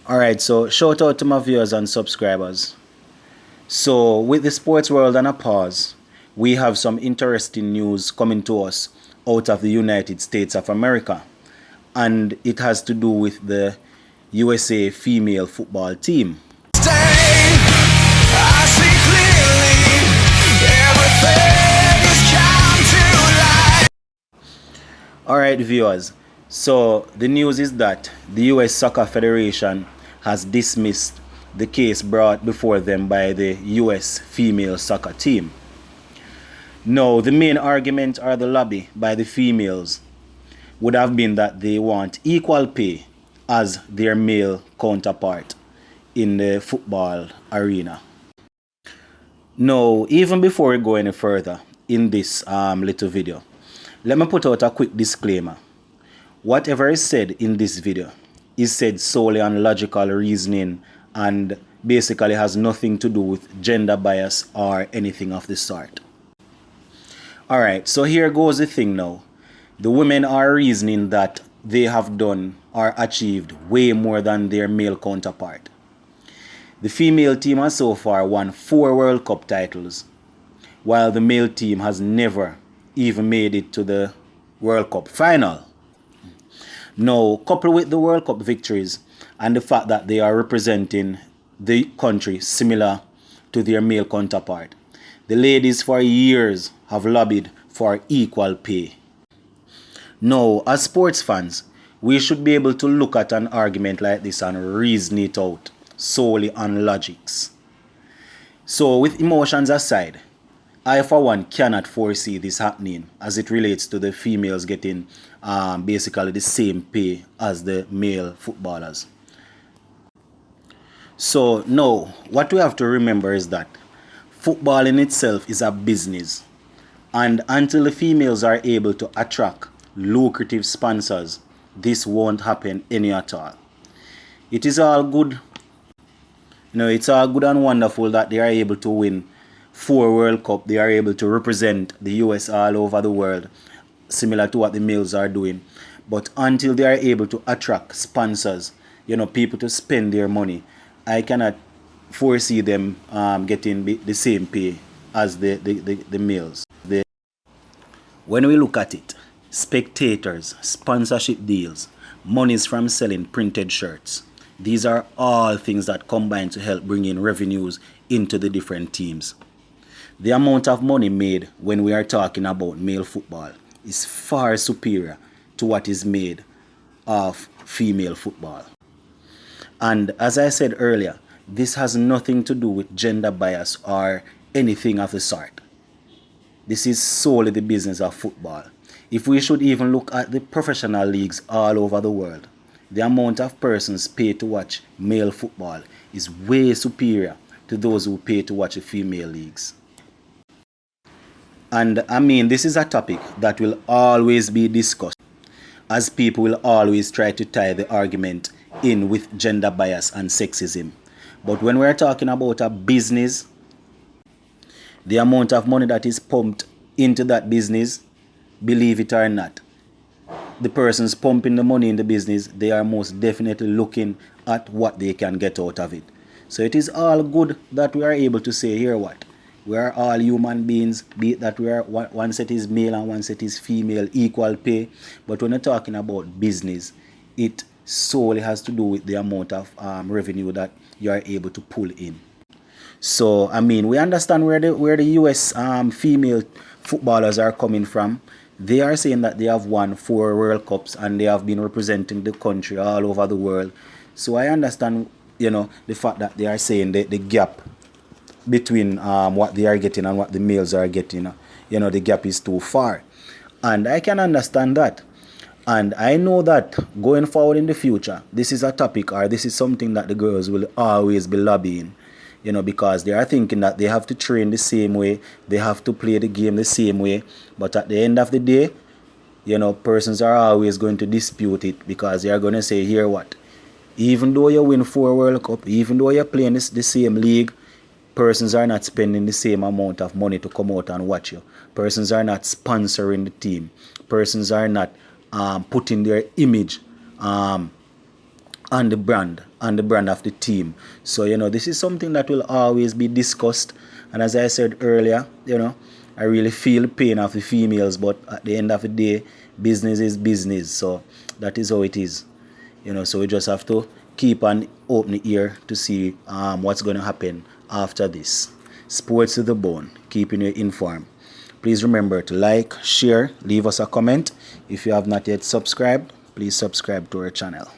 Alright, so shout out to my viewers and subscribers. So, with the sports world on a pause, we have some interesting news coming to us out of the United States of America. And it has to do with the USA female football team. Alright, viewers. So, the news is that the US Soccer Federation has dismissed the case brought before them by the US female soccer team. Now, the main argument or the lobby by the females would have been that they want equal pay as their male counterpart in the football arena. Now, even before we go any further in this little video, let me put out a quick disclaimer. Whatever is said in this video is said solely on logical reasoning and basically has nothing to do with gender bias or anything of the sort. Alright, so here goes the thing now. The women are reasoning that they have done or achieved way more than their male counterpart. The female team has so far won 4 World Cup titles, while the male team has never even made it to the World Cup final. Now, coupled with the World Cup victories and the fact that they are representing the country similar to their male counterpart, the ladies for years have lobbied for equal pay. Now, as sports fans, we should be able to look at an argument like this and reason it out solely on logics. So, with emotions aside, I for one cannot foresee this happening as it relates to the females getting basically the same pay as the male footballers. So now, what we have to remember is that football in itself is a business, and until the females are able to attract lucrative sponsors, this won't happen any at all. It is all good, it's all good and wonderful that they are able to win 4 World Cup. They are able to represent the US all over the world, similar to what the males are doing. But until they are able to attract sponsors, people to spend their money, I cannot foresee them getting the same pay as the males. When we look at it, spectators, sponsorship deals, monies from selling printed shirts, these are all things that combine to help bring in revenues into the different teams. The amount of money made when we are talking about male football is far superior to what is made of female football. And as I said earlier, this has nothing to do with gender bias or anything of the sort. This is solely the business of football. If we should even look at the professional leagues all over the world, the amount of persons paid to watch male football is way superior to those who pay to watch the female leagues. And I mean, this is a topic that will always be discussed, as people will always try to tie the argument in with gender bias and sexism. But when we're talking about a business, the amount of money that is pumped into that business, believe it or not, the persons pumping the money in the business, they are most definitely looking at what they can get out of it. So it is all good that we are able to say here what? We are all human beings, be it that we are one set is male and one set is female, equal pay. But when you're talking about business, it solely has to do with the amount of revenue that you are able to pull in. So I mean, we understand where the US female footballers are coming from. They are saying that they have won 4 World Cups and they have been representing the country all over the world. So I understand, the fact that they are saying the gap between what they are getting and what the males are getting, the gap is too far. And I can understand that. And I know that going forward in the future, this is a topic or this is something that the girls will always be lobbying, because they are thinking that they have to train the same way, they have to play the game the same way. But at the end of the day, persons are always going to dispute it because they are going to say, here what? Even though you win 4 World Cup, even though you're playing the same league, persons are not spending the same amount of money to come out and watch you. Persons are not sponsoring the team. Persons are not putting their image on the brand of the team. So this is something that will always be discussed, and as I said earlier, I really feel the pain of the females, but at the end of the day, business is business. So that is how it is. So we just have to keep an open ear to see what's going to happen after this. Sports to the bone, keeping you informed. Please remember to like, share, leave us a comment. If you have not yet subscribed, please subscribe to our channel.